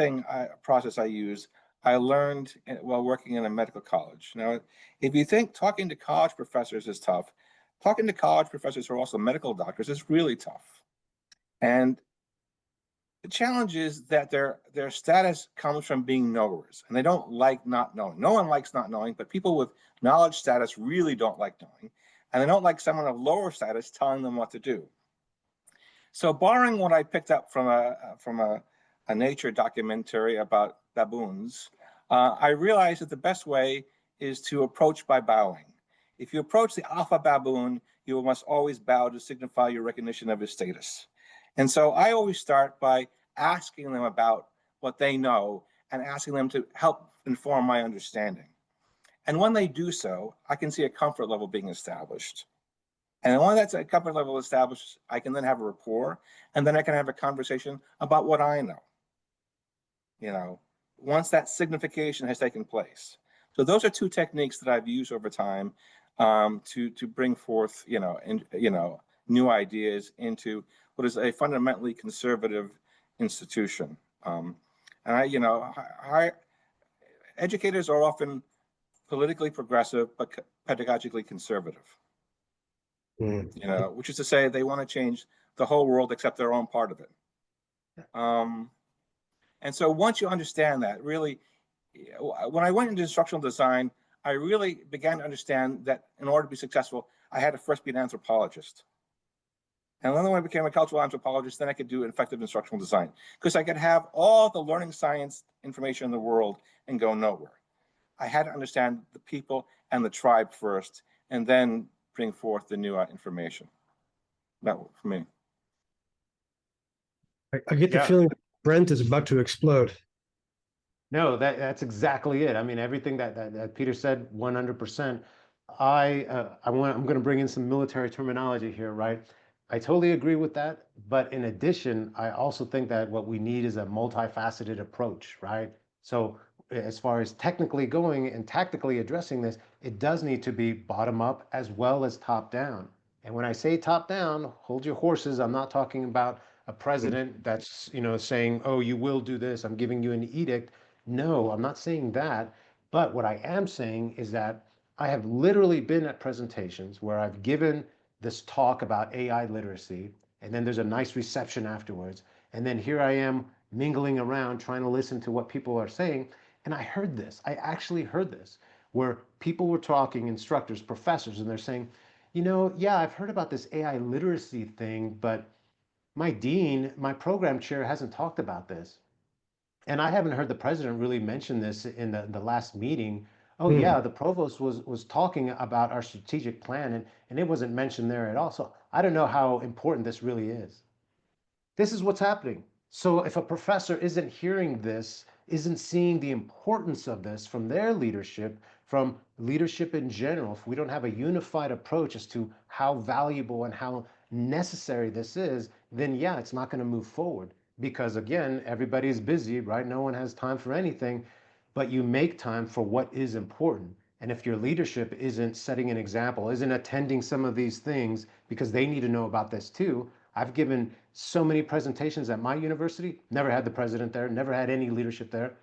process I use, I learned while working in a medical college. Now, if you think talking to college professors is tough, talking to college professors who are also medical doctors is really tough. And the challenge is that their status comes from being knowers, and they don't like not knowing. No one likes not knowing, but people with knowledge status really don't like knowing, and they don't like someone of lower status telling them what to do. So, borrowing what I picked up from a nature documentary about baboons, I realized that the best way is to approach by bowing. If you approach the alpha baboon, you must always bow to signify your recognition of his status. And so I always start by asking them about what they know and asking them to help inform my understanding. And when they do so, I can see a comfort level being established. And when that's a comfort level established, I can then have a rapport, and then I can have a conversation about what I know, once that signification has taken place. So those are two techniques that I've used over time to bring forth, new ideas into what is a fundamentally conservative institution. Educators are often politically progressive, but pedagogically conservative. Which is to say they want to change the whole world except their own part of it. And so once you understand that, really, when I went into instructional design, I really began to understand that in order to be successful, I had to first be an anthropologist. And then when I became a cultural anthropologist, then I could do effective instructional design, because I could have all the learning science information in the world and go nowhere. I had to understand the people and the tribe first, and then bring forth the new information. That for me. I get the Yeah. feeling Brent is about to explode. No, that's exactly it. I mean, everything that Peter said, 100%. I'm going to bring in some military terminology here, right? I totally agree with that. But in addition, I also think that what we need is a multifaceted approach, right? So as far as technically going and tactically addressing this, it does need to be bottom up as well as top down. And when I say top down, hold your horses. I'm not talking about a president that's, saying, oh, you will do this. I'm giving you an edict. No, I'm not saying that. But what I am saying is that I have literally been at presentations where I've given this talk about AI literacy, and then there's a nice reception afterwards. And then here I am mingling around trying to listen to what people are saying. And I heard this, I actually heard this, where people were talking, instructors, professors, and they're saying, yeah, I've heard about this AI literacy thing, but my dean, my program chair hasn't talked about this. And I haven't heard the president really mention this in the last meeting. Oh yeah, the provost was talking about our strategic plan, and it wasn't mentioned there at all. So I don't know how important this really is. This is what's happening. So if a professor isn't hearing this, isn't seeing the importance of this from their leadership, from leadership in general, if we don't have a unified approach as to how valuable and how necessary this is, then yeah, it's not going to move forward. Because again, everybody's busy, right? No one has time for anything, but you make time for what is important. And if your leadership isn't setting an example, isn't attending some of these things because they need to know about this too. I've given so many presentations at my university, never had the president there, never had any leadership there.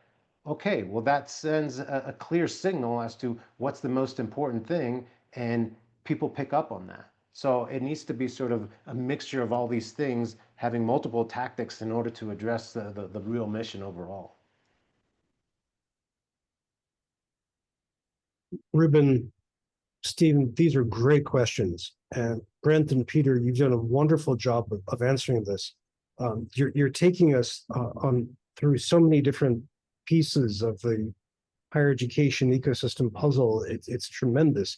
Okay, well, that sends a clear signal as to what's the most important thing, and people pick up on that. So it needs to be sort of a mixture of all these things, having multiple tactics in order to address the real mission overall. Ruben, Stephen, these are great questions. And Brent and Peter, you've done a wonderful job of answering this. You're taking us on through so many different pieces of the higher education ecosystem puzzle. It's tremendous.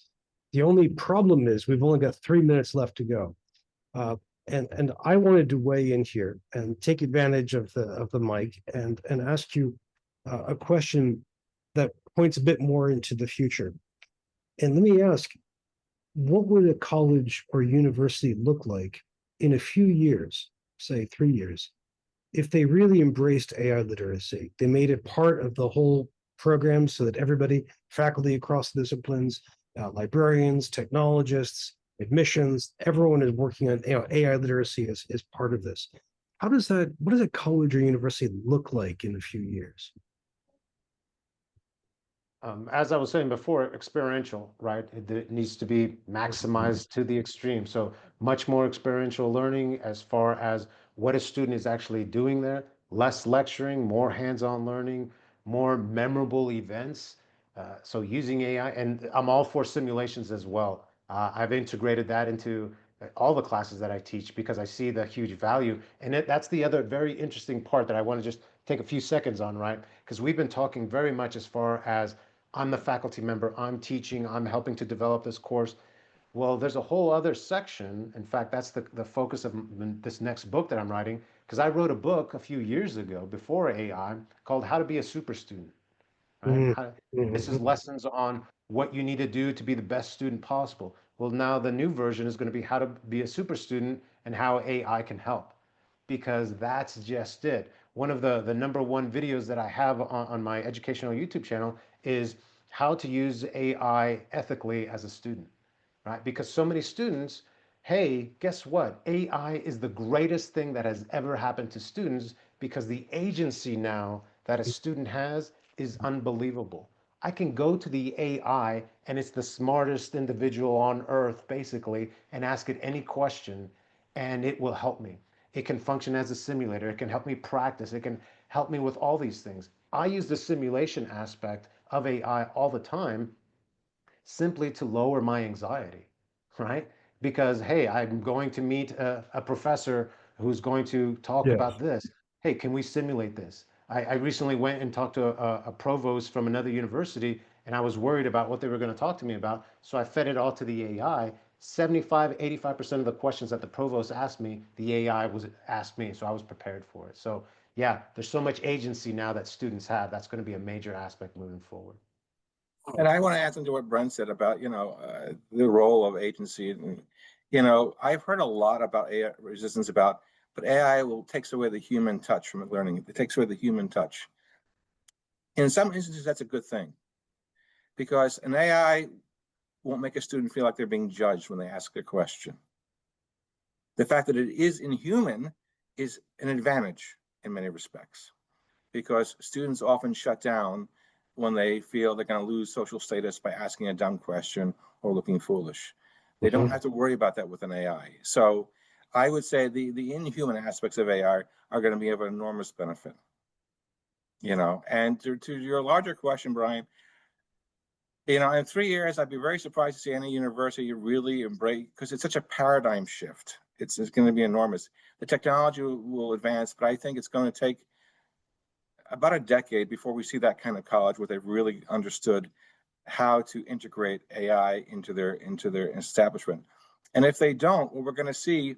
The only problem is we've only got 3 minutes left to go. And I wanted to weigh in here and take advantage of the mic and ask you a question that points a bit more into the future. And let me ask, what would a college or university look like in a few years, say 3 years, if they really embraced AI literacy? They made it part of the whole program so that everybody, faculty across disciplines, librarians, technologists, admissions, everyone is working on AI literacy as part of this. What does a college or university look like in a few years? As I was saying before, experiential, right? It needs to be maximized to the extreme. So much more experiential learning as far as what a student is actually doing there, less lecturing, more hands-on learning, more memorable events. So using AI, and I'm all for simulations as well. I've integrated that into all the classes that I teach because I see the huge value. And that's the other very interesting part that I want to just take a few seconds on, right? Because we've been talking very much as far as I'm the faculty member, I'm teaching, I'm helping to develop this course. Well, there's a whole other section. In fact, that's the focus of this next book that I'm writing, because I wrote a book a few years ago before AI called How to Be a Super Student, right? This is lessons on what you need to do to be the best student possible. Well, now the new version is going to be how to be a super student and how AI can help, because that's just it. One of the number one videos that I have on my educational YouTube channel is how to use AI ethically as a student, right? Because so many students, hey, guess what? AI is the greatest thing that has ever happened to students, because the agency now that a student has is unbelievable. I can go to the AI and it's the smartest individual on earth, basically, and ask it any question and it will help me. It can function as a simulator. It can help me practice. It can help me with all these things. I use the simulation aspect of AI all the time simply to lower my anxiety, right? Because, hey, I'm going to meet a professor who's going to talk Yeah. about this. Hey, can we simulate this? I recently went and talked to a provost from another university, and I was worried about what they were going to talk to me about. So I fed it all to the AI. 75, 85% of the questions that the provost asked me, the AI was asked me. So I was prepared for it. So yeah, there's so much agency now that students have. That's going to be a major aspect moving forward. And I want to add something to what Brent said about, the role of agency. And, I've heard a lot about AI resistance but AI takes away the human touch from learning. It takes away the human touch. In some instances, that's a good thing because an AI won't make a student feel like they're being judged when they ask a question. The fact that it is inhuman is an advantage in many respects because students often shut down when they feel they're going to lose social status by asking a dumb question or looking foolish. They don't have to worry about that with an AI. So I would say the inhuman aspects of AI are going to be of enormous benefit. And to your larger question, Brian, in 3 years, I'd be very surprised to see any university really embrace, because it's such a paradigm shift. It's going to be enormous. The technology will advance, but I think it's going to take about a decade before we see that kind of college where they've really understood how to integrate AI into their establishment. And if they don't, what we're going to see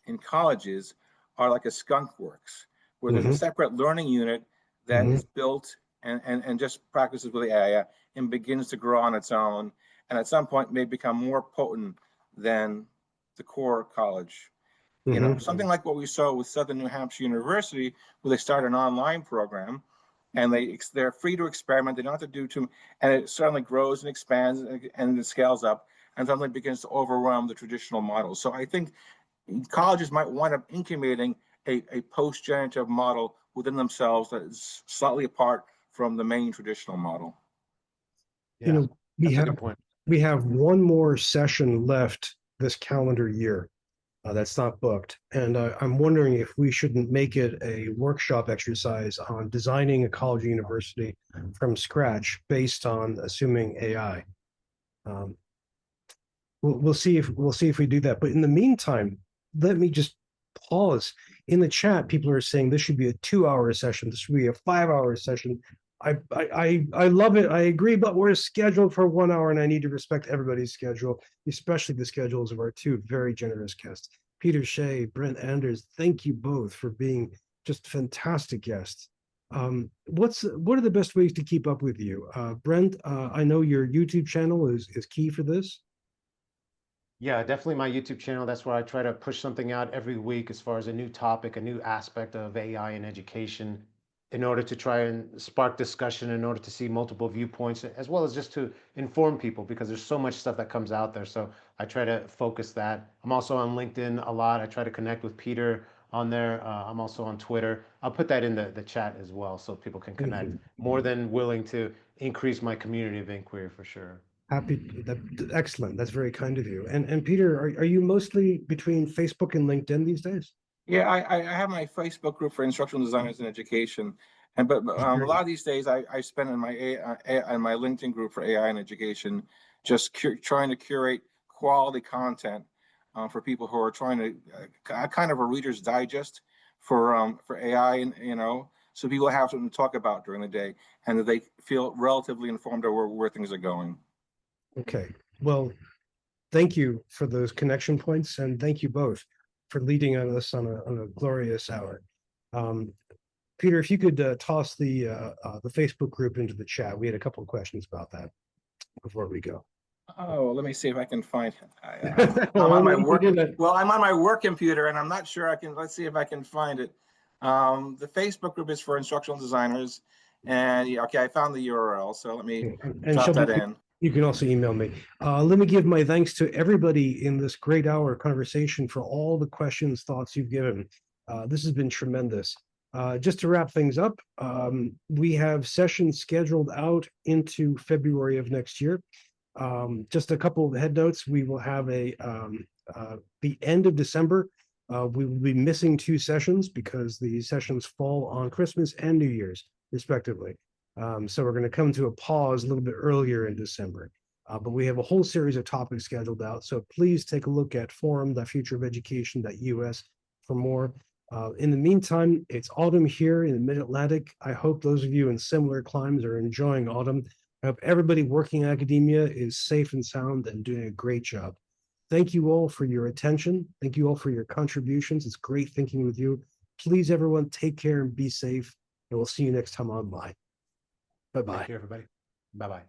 in colleges are like a skunk works, where there's a separate learning unit that is built and just practices with the AI and begins to grow on its own, and at some point may become more potent than the core college. Something like what we saw with Southern New Hampshire University, where they start an online program, and they're free to experiment. They don't have to do too, and it suddenly grows and expands and it scales up, and suddenly begins to overwhelm the traditional model. So I think colleges might wind up incubating a post-generative model within themselves that is slightly apart from the main traditional model. Yeah, we that's a have good point. we have one more session left this calendar year that's not booked, and I'm wondering if we shouldn't make it a workshop exercise on designing a college or university from scratch based on assuming AI. We'll see if we do that. But in the meantime, let me just pause. In the chat, people are saying this should be a 2-hour session. This should be a 5-hour session. I love it. I agree, but we're scheduled for 1 hour, and I need to respect everybody's schedule, especially the schedules of our two very generous guests, Peter Shea, Brent Anders. Thank you both for being just fantastic guests. What are the best ways to keep up with you? Brent, I know your YouTube channel is key for this. Yeah, definitely my YouTube channel. That's where I try to push something out every week as far as a new topic, a new aspect of AI in education, in order to try and spark discussion, in order to see multiple viewpoints, as well as just to inform people, because there's so much stuff that comes out there. So I try to focus that. I'm also on LinkedIn a lot. I try to connect with Peter on there. I'm also on Twitter. I'll put that in the chat as well so people can connect. More than willing to increase my community of inquiry for sure. Excellent. That's very kind of you. And Peter, are you mostly between Facebook and LinkedIn these days? Yeah, I have my Facebook group for instructional designers in education, but a lot of these days I spend in my LinkedIn group for AI in education, just trying to curate quality content for people who are trying to kind of a Reader's Digest for AI, and so people have something to talk about during the day, and that they feel relatively informed of where things are going. Okay. Well, thank you for those connection points, and thank you both for leading us on a glorious hour. Peter, if you could toss the Facebook group into the chat. We had a couple of questions about that before we go. Oh, let me see if I can find it. I'm on my work. Well, I'm on my work computer, and I'm not sure I can. Let's see if I can find it. The Facebook group is for instructional designers, and okay, I found the URL. So let me drop that in. You can also email me. Let me give my thanks to everybody in this great hour conversation for all the questions, thoughts you've given. This has been tremendous. Just to wrap things up, we have sessions scheduled out into February of next year. Just a couple of head notes. We will have the end of December. We will be missing 2 sessions because the sessions fall on Christmas and New Year's, respectively. So we're going to come to a pause a little bit earlier in December. But we have a whole series of topics scheduled out. So please take a look at forum.futureoferducation.us for more. In the meantime, it's autumn here in the Mid-Atlantic. I hope those of you in similar climes are enjoying autumn. I hope everybody working in academia is safe and sound and doing a great job. Thank you all for your attention. Thank you all for your contributions. It's great thinking with you. Please, everyone, take care and be safe. And we'll see you next time online. Bye-bye. Take care, everybody. Bye-bye.